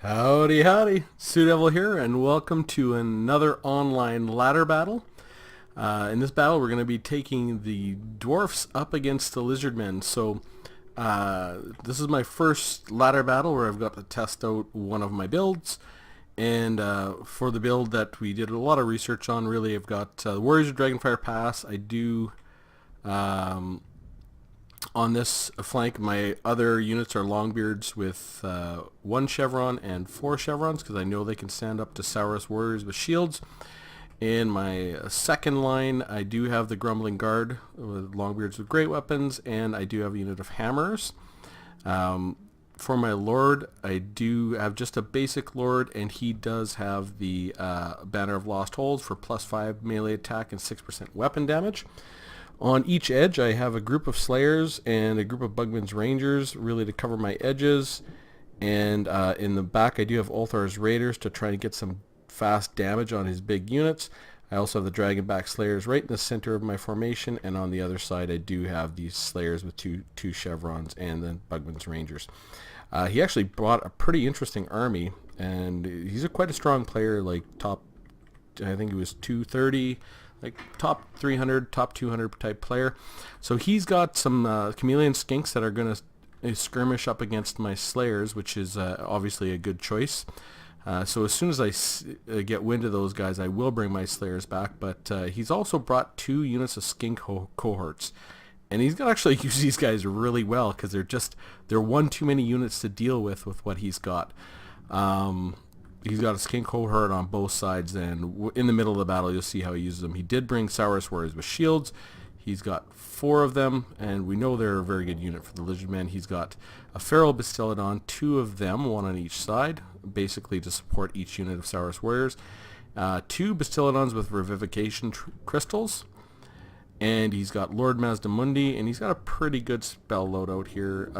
Howdy, howdy. Sue Devil here, and welcome to another online ladder battle. In this battle, we're going to be taking the Dwarfs up against the Lizardmen. So, this is my first ladder battle where I've got to test out one of my builds. And for the build that we did a lot of research on, really, I've got the Warriors of Dragonfire Pass. I do... on this flank, my other units are Longbeards with 1 chevron and 4 chevrons, because I know they can stand up to Saurus Warriors with shields. In my second line, I do have the Grumbling Guard with Longbeards with great weapons, and I do have a unit of Hammers. For my Lord, I do have just a basic Lord, and he does have the Banner of Lost Holds for +5 melee attack and 6% weapon damage. On each edge, I have a group of Slayers and a group of Bugman's Rangers, really to cover my edges. And in the back, I do have Ulthar's Raiders to try and get some fast damage on his big units. I also have the Dragonback Slayers right in the center of my formation, and on the other side, I do have these Slayers with two chevrons and then Bugman's Rangers. He actually brought a pretty interesting army, and he's quite a strong player, like top, I think he was 230. Like top 300, top 200 type player. So he's got some chameleon skinks that are going to skirmish up against my Slayers, which is obviously a good choice. So as soon as I get wind of those guys, I will bring my Slayers back. But he's also brought 2 units of skink cohorts. And he's going to actually use these guys really well, because they're one too many units to deal with what he's got. He's got a skink cohort on both sides, and in the middle of the battle, you'll see how he uses them. He did bring Saurus Warriors with shields. He's got 4 of them, and we know they're a very good unit for the Lizardmen. He's got a Feral Bastiladon, 2 of them, 1 on each side, basically to support each unit of Saurus Warriors. 2 Bastiladons with Revivification Crystals, and he's got Lord Mazdamundi, and he's got a pretty good spell loadout here.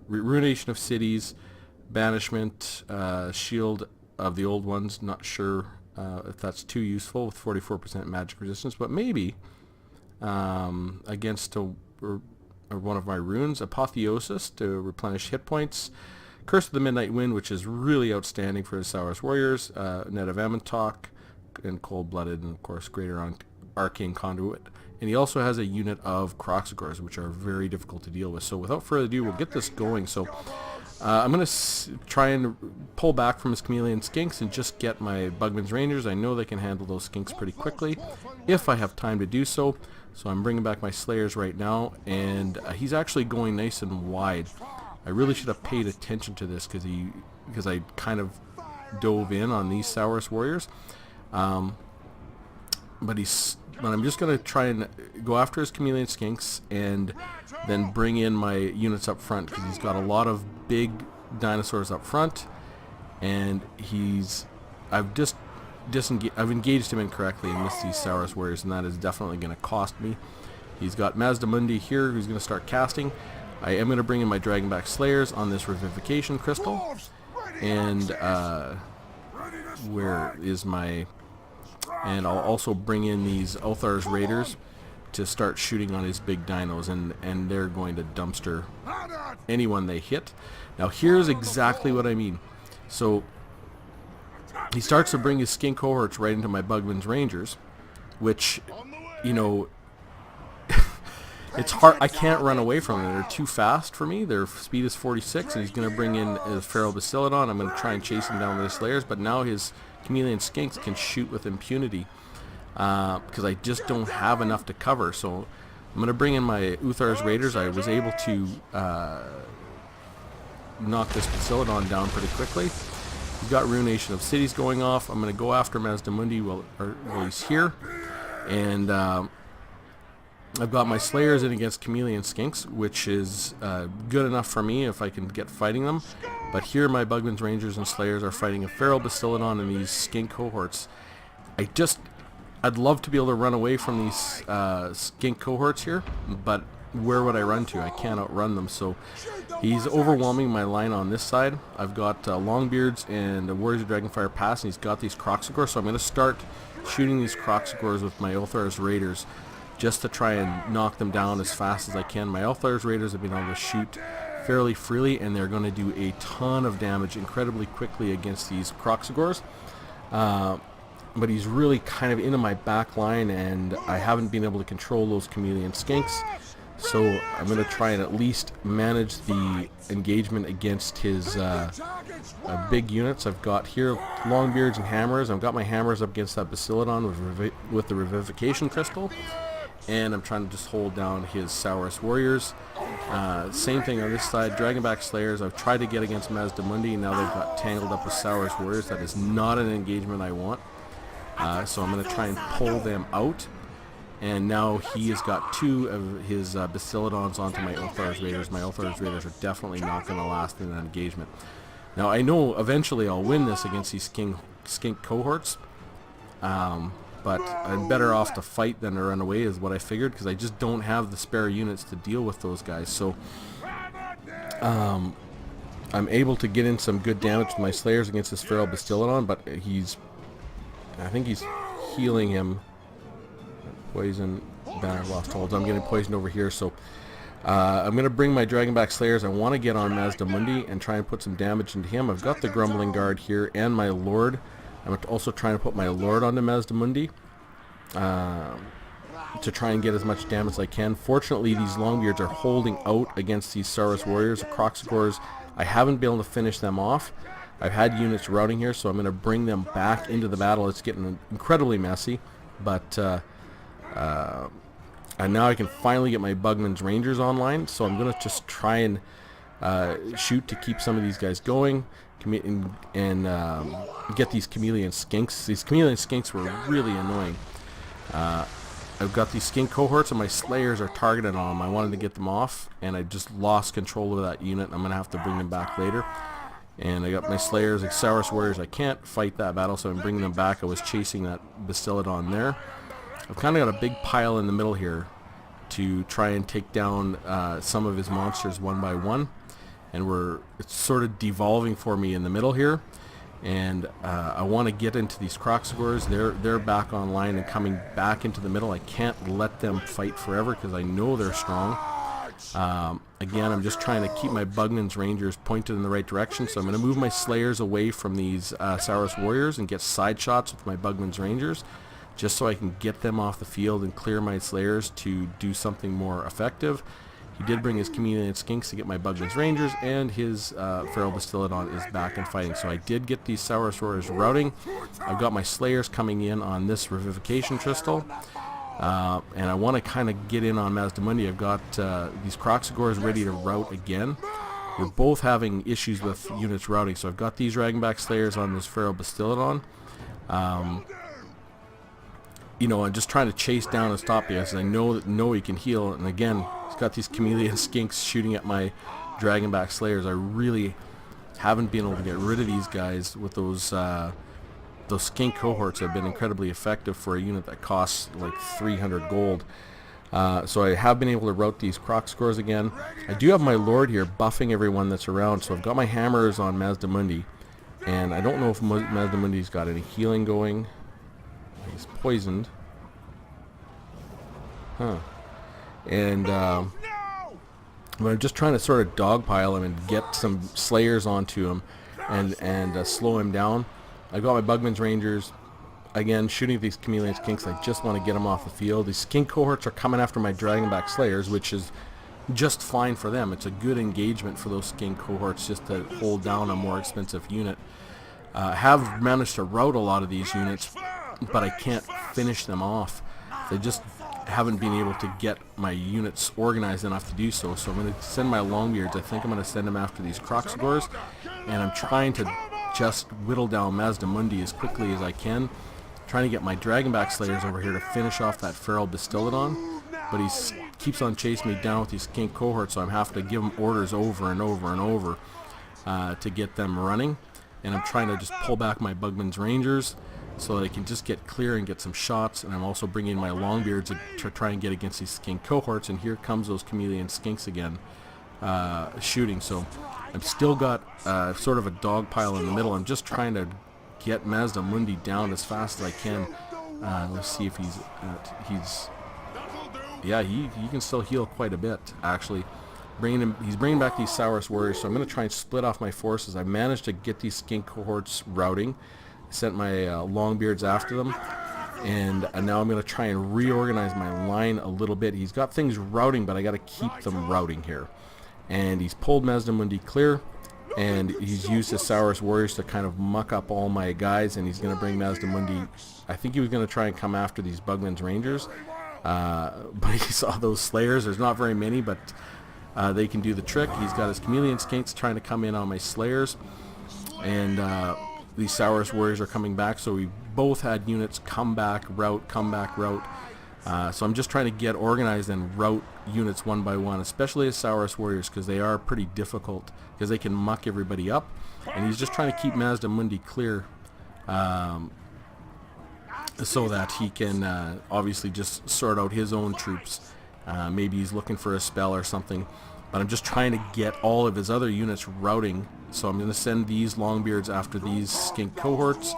Ruination of Cities, Banishment, Shield of the Old Ones. Not sure if that's too useful with 44% magic resistance, but maybe against one of my runes. Apotheosis to replenish hit points. Curse of the Midnight Wind, which is really outstanding for the Saurus Warriors. Net of Amantok and Cold-Blooded, and of course Greater Arcane Conduit. And he also has a unit of Croxagors, which are very difficult to deal with. So without further ado, we'll get this going. So I'm going to try and pull back from his Chameleon Skinks and just get my Bugman's Rangers. I know they can handle those Skinks pretty quickly, if I have time to do so. So I'm bringing back my Slayers right now, and he's actually going nice and wide. I really should have paid attention to this, because I kind of dove in on these Saurus Warriors. But I'm just going to try and go after his Chameleon Skinks and then bring in my units up front, because he's got a lot of big dinosaurs up front, and I've engaged him incorrectly and missed these Saurus Warriors, and that is definitely going to cost me. He's got Mazdamundi here, who's going to start casting. I am going to bring in my Dragonback Slayers on this Revivification Crystal, and where is my... And I'll also bring in these Ulthar's Raiders to start shooting on his big dinos, and they're going to dumpster anyone they hit. Now here's exactly what I mean. So he starts to bring his skink cohorts right into my Bugman's Rangers, which, you know, it's hard. I can't run away from them. They're too fast for me. Their speed is 46, and he's going to bring in a Feral Bastiladon. I'm going to try and chase him down with his Slayers, but now his Chameleon Skinks can shoot with impunity, because I just don't have enough to cover. So I'm going to bring in my Uthar's Raiders. I was able to knock this Bastiladon down pretty quickly. He's got Ruination of Cities going off. I'm going to go after Mazdamundi while he's here, and I've got my Slayers in against Chameleon Skinks, which is good enough for me if I can get fighting them. But here my Bugman's Rangers and Slayers are fighting a Feral Bastiladon and these skink cohorts. I'd love to be able to run away from these skink cohorts here, but where would I run to? I can't outrun them, so he's overwhelming my line on this side. I've got Longbeards and the Warriors of Dragonfire Pass, and he's got these Croxagors, so I'm going to start shooting these Croxagors with my Ulthar's Raiders, just to try and knock them down as fast as I can. My Ulthar's Raiders have been able to shoot fairly freely, and they're going to do a ton of damage incredibly quickly against these Kroxigors. But he's really kind of into my back line, and I haven't been able to control those chameleon skinks. So I'm going to try and at least manage the engagement against his big units. I've got here Longbeards and Hammers. I've got my Hammers up against that Basilodon with the Revivification Crystal. And I'm trying to just hold down his Saurus Warriors. Same thing on this side, Dragonback Slayers. I've tried to get against Mazdamundi. Now they've got tangled up with Saurus Warriors. That is not an engagement I want. So I'm going to try and pull them out. And now he has got 2 of his Basilodons onto my Ulthar's Raiders. My Ulthar's Raiders are definitely not going to last in that engagement. Now I know eventually I'll win this against these skink cohorts. But I'm better off to fight than to run away is what I figured, because I just don't have the spare units to deal with those guys. So I'm able to get in some good damage with my Slayers against this Feral Basilodon, but I think he's healing him. Poison, banner, lost holds. I'm getting poisoned over here, so I'm going to bring my Dragonback Slayers. I want to get on Mazdamundi and try and put some damage into him. I've got the Grumbling Guard here and my Lord. I'm also trying to put my Lord onto Mazdamundi to try and get as much damage as I can. Fortunately, these Longbeards are holding out against these Saurus Warriors. The Kroxigors, I haven't been able to finish them off. I've had units routing here, so I'm going to bring them back into the battle. It's getting incredibly messy, but and now I can finally get my Bugman's Rangers online, so I'm going to just try and shoot to keep some of these guys going and get these chameleon skinks. These chameleon skinks were really annoying. I've got these skink cohorts and my Slayers are targeted on them. I wanted to get them off, and I just lost control of that unit. I'm going to have to bring them back later. And I got my Slayers, like Saurus Warriors. I can't fight that battle, so I'm bringing them back. I was chasing that Basilodon there. I've kind of got a big pile in the middle here to try and take down some of his monsters one by one. And it's sort of devolving for me in the middle here. And I want to get into these Kroxigors. They're back online and coming back into the middle. I can't let them fight forever because I know they're strong. Again, I'm just trying to keep my Bugman's Rangers pointed in the right direction. So I'm going to move my Slayers away from these Saurus Warriors and get side shots with my Bugman's Rangers, just so I can get them off the field and clear my Slayers to do something more effective. He did bring his Chameleon Skinks to get my Bugman's Rangers, and his Feral Basilodon is back and fighting. So I did get these Saurus Warriors routing. I've got my Slayers coming in on this Revivification Crystal. And I want to kind of get in on Mazdamundi. I've got these Kroxigors ready to rout again. We're both having issues with units routing, so I've got these Dragonback Slayers on this Feral Basilodon. You know, I'm just trying to chase down and stop because I know he can heal. And again, he's got these Chameleon Skinks shooting at my Dragonback Slayers. I really haven't been able to get rid of these guys with those skink cohorts. Have been incredibly effective for a unit that costs like 300 gold. So I have been able to route these Kroxigors again. I do have my Lord here buffing everyone that's around, so I've got my Hammers on Mazdamundi, and I don't know if Mazdamundi's got any healing going. He's poisoned. Huh. And I'm just trying to sort of dogpile him and get some Slayers onto him and slow him down. I got my Bugman's Rangers, again, shooting at these Chameleon Skinks. I just want to get them off the field. These skink cohorts are coming after my Dragonback Slayers, which is just fine for them. It's a good engagement for those skink cohorts just to hold down a more expensive unit. Have managed to rout a lot of these units, but I can't finish them off. They just haven't been able to get my units organized enough to do so. So I'm going to send my Longbeards. I think I'm going to send them after these Kroxigors, and I'm trying to just whittle down Mazdamundi as quickly as I can, trying to get my Dragonback Slayers over here to finish off that Feral Basilodon, but he keeps on chasing me down with these skink cohorts, so I'm having to give him orders over and over and over to get them running. And I'm trying to just pull back my Bugman's Rangers so that I can just get clear and get some shots. And I'm also bringing my Longbeards to try and get against these skink cohorts. And here comes those Chameleon Skinks again, shooting. So I've still got sort of a dog pile in the middle. I'm just trying to get Mazdamundi down as fast as I can. Let's see if yeah, he can still heal quite a bit, actually. He's bringing back these Saurus warriors, so I'm going to try and split off my forces. I managed to get these skink cohorts routing. I sent my Longbeards after them, and now I'm going to try and reorganize my line a little bit. He's got things routing, but I got to keep them routing here. And he's pulled Mazdamundi clear, and he's used his Saurus warriors to kind of muck up all my guys, and he's going to bring Mazdamundi. I think he was going to try and come after these Bugman's Rangers, but he saw those Slayers. There's not very many, but they can do the trick. He's got his Chameleon Skinks trying to come in on my Slayers, and these Saurus warriors are coming back, so we both had units come back, route. So I'm just trying to get organized and route units one by one, especially as Saurus warriors, because they are pretty difficult, because they can muck everybody up, and he's just trying to keep Mazdamundi clear, so that he can obviously just sort out his own troops. Maybe he's looking for a spell or something, but I'm just trying to get all of his other units routing. So I'm going to send these Longbeards after these skink cohorts,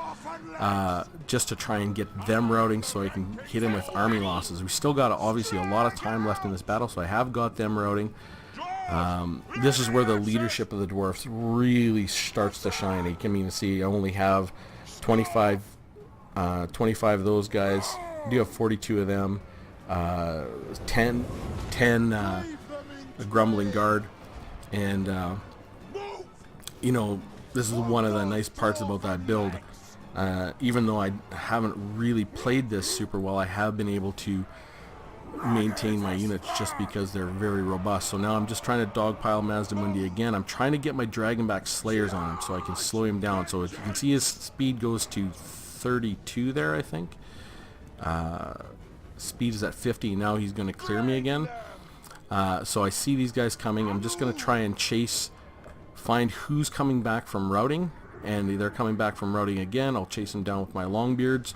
just to try and get them routing so I can hit him with army losses. We still got obviously a lot of time left in this battle, so I have got them routing. This is where the leadership of the Dwarfs really starts to shine. You can see I only have 25 of those guys. I do have 42 of them. 10 a grumbling guard, and this is one of the nice parts about that build. Even though I haven't really played this super well, I have been able to maintain my units just because they're very robust. So now I'm just trying to dogpile Mazdamundi again. I'm trying to get my Dragonback Slayers on him so I can slow him down. So as you can see, his speed goes to 32 there, I think. Speed is at 50. Now he's going to clear me again. So I see these guys coming. I'm just going to try and find who's coming back from routing, and they're coming back from routing again. I'll chase them down with my Longbeards,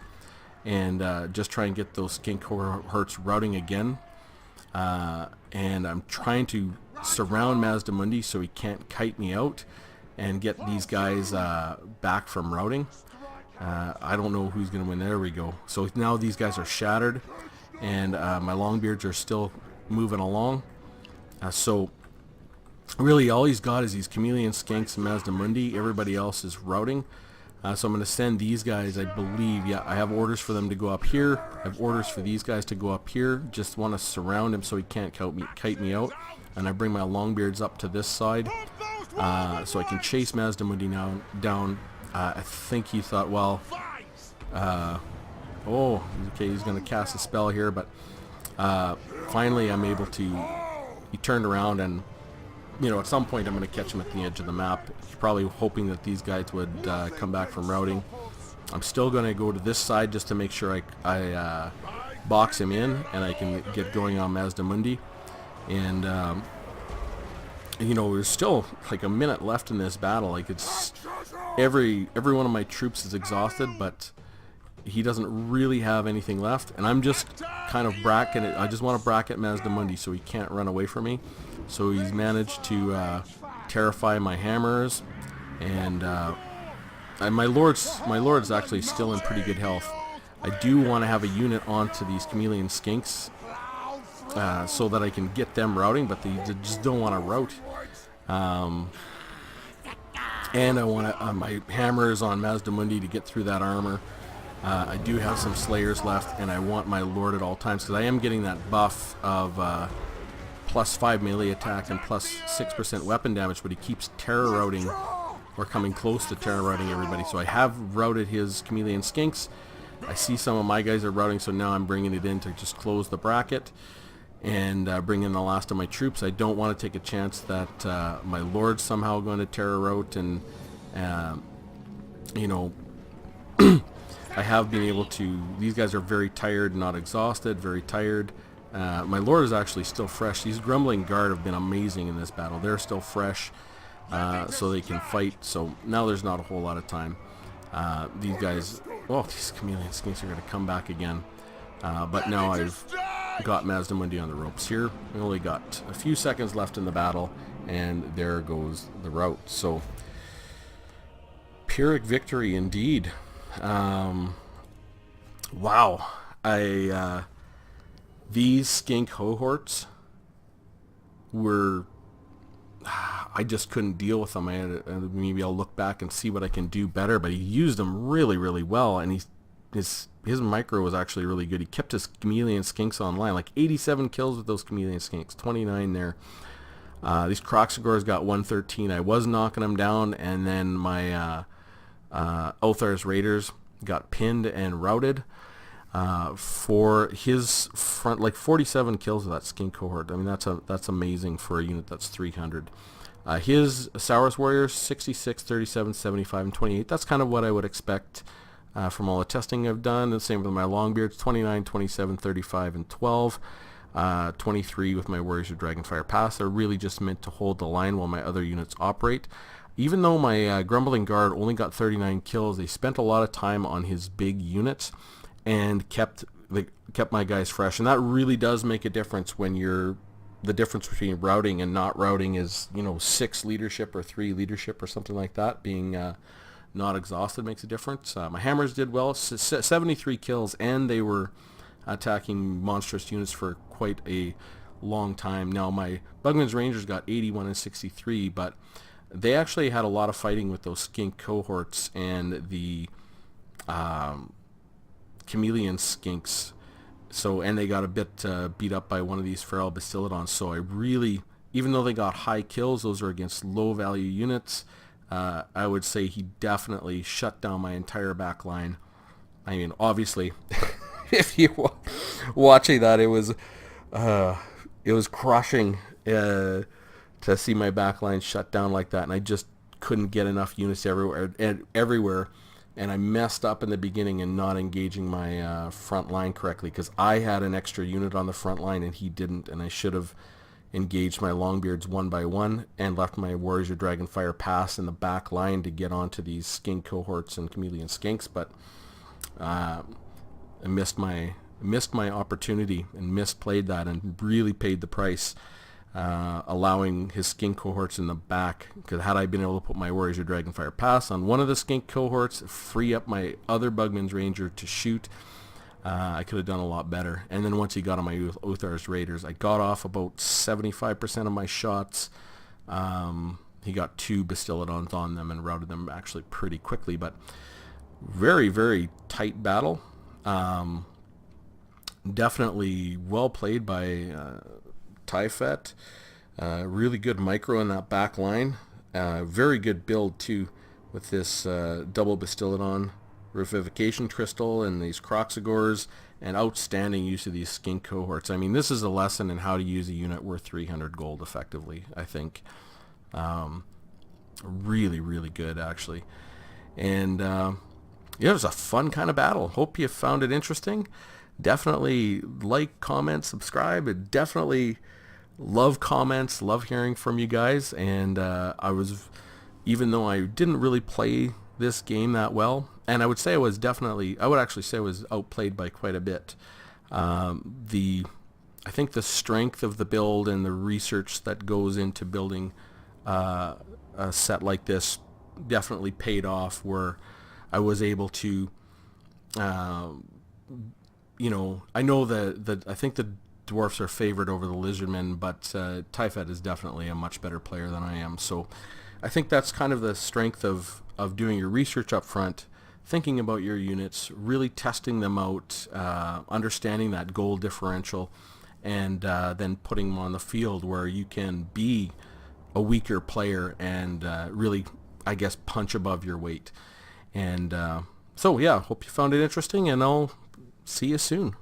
and just try and get those skink cohorts routing again. And I'm trying to surround Mazdamundi so he can't kite me out, and get these guys back from routing. I don't know who's going to win. There we go. So now these guys are shattered, and my Longbeards are still moving along. So really all he's got is these Chameleon Skinks and Mazdamundi. Everybody else is routing. So I'm going to send these guys, I believe, I have orders for them to go up here. I have orders for these guys to go up here. Just want to surround him so he can't kite me out. And I bring my Longbeards up to this side, so I can chase Mazdamundi now down. I think he thought, well, okay, he's going to cast a spell here, but finally I'm able to, he turned around, and at some point I'm going to catch him at the edge of the map. He's probably hoping that these guys would come back from routing. I'm still going to go to this side just to make sure I box him in, and I can get going on Mazdamundi. And there's still like a minute left in this battle. Like, it's every one of my troops is exhausted, but he doesn't really have anything left, and I'm just kind of bracketing it. I just want to bracket Mazdamundi so he can't run away from me. So he's managed to terrify my hammers, and my lord's actually still in pretty good health. I do want to have a unit onto these Chameleon Skinks, so that I can get them routing, but they just don't want to route. And I want my hammers on Mazdamundi to get through that armor. I do have some Slayers left, and I want my Lord at all times, because I am getting that buff of plus 5 melee attack and plus 6% weapon damage, but he keeps terror routing, or coming close to terror routing everybody. So I have routed his Chameleon Skinks. I see some of my guys are routing, so now I'm bringing it in to just close the bracket and bring in the last of my troops. I don't want to take a chance that my Lord's somehow going to terror route, and I have been able to. These guys are very tired, not exhausted, very tired. My Lord is actually still fresh. These Grumbling Guard have been amazing in this battle. They're still fresh, so they can fight. So now there's not a whole lot of time. These guys, these Chameleon Skinks are going to come back again. But now I've got Mazdamundi on the ropes here. We only got a few seconds left in the battle, and there goes the rout. So, Pyrrhic victory indeed. Wow. These skink cohorts were I just couldn't deal with them. Maybe I'll look back and see what I can do better, but he used them really, really well, and his micro was actually really good. He kept his chameleon skinks online, like 87 kills with those chameleon skinks, 29 there. These Croxagores got 113. I was knocking them down, and then my Othar's Raiders got pinned and routed. For his front, like 47 kills with that skink cohort. I mean, that's amazing for a unit that's 300. His Saurus Warriors, 66, 37, 75, and 28. That's kind of what I would expect from all the testing I've done. The same with my Longbeards, 29, 27, 35, and 12. 23 with my Warriors of Dragonfire Pass. They're really just meant to hold the line while my other units operate. Even though my Grumbling Guard only got 39 kills, they spent a lot of time on his big units and kept my guys fresh. And that really does make a difference when the difference between routing and not routing is, 6 leadership or 3 leadership or something like that. Being not exhausted makes a difference. My Hammers did well, 73 kills, and they were attacking monstrous units for quite a long time. Now my Bugman's Rangers got 81 and 63, but they actually had a lot of fighting with those skink cohorts and the chameleon skinks. And they got a bit beat up by one of these feral Bastillodons. So I really, even though they got high kills, those are against low value units. I would say he definitely shut down my entire back line. I mean, obviously, if you watching that, it was crushing to see my back line shut down like that, and I just couldn't get enough units everywhere. And I messed up in the beginning in not engaging my front line correctly, because I had an extra unit on the front line and he didn't, and I should have engaged my Longbeards one by one and left my Warriors of Dragonfire Pass in the back line to get onto these skink cohorts and chameleon skinks. But I missed my opportunity and misplayed that, and really paid the price, allowing his skink cohorts in the back. Because had I been able to put my Warriors of Dragonfire Pass on one of the skink cohorts, free up my other Bugman's Ranger to shoot, I could have done a lot better. And then once he got on my Othar's Raiders, I got off about 75% of my shots. He got 2 Bastillodons on them and routed them actually pretty quickly, but very, very tight battle. Definitely well played by Typhet. Really good micro in that back line. Very good build too, with this double Bastillodon Revivification Crystal and these Croxagores, and outstanding use of these skink cohorts. I mean, this is a lesson in how to use a unit worth 300 gold effectively, I think. Really, really good, actually. And it was a fun kind of battle. Hope you found it interesting. Definitely like, comment, subscribe. It definitely love comments, love hearing from you guys. And even though I didn't really play this game that well, and I would actually say I was outplayed by quite a bit. I think the strength of the build and the research that goes into building a set like this definitely paid off, where I was able to, I know that I think the Dwarfs are favored over the Lizardmen, but Typhet is definitely a much better player than I am. So I think that's kind of the strength of doing your research up front, thinking about your units, really testing them out, understanding that goal differential, and then putting them on the field where you can be a weaker player and really, I guess, punch above your weight. And so, yeah, hope you found it interesting, and I'll see you soon.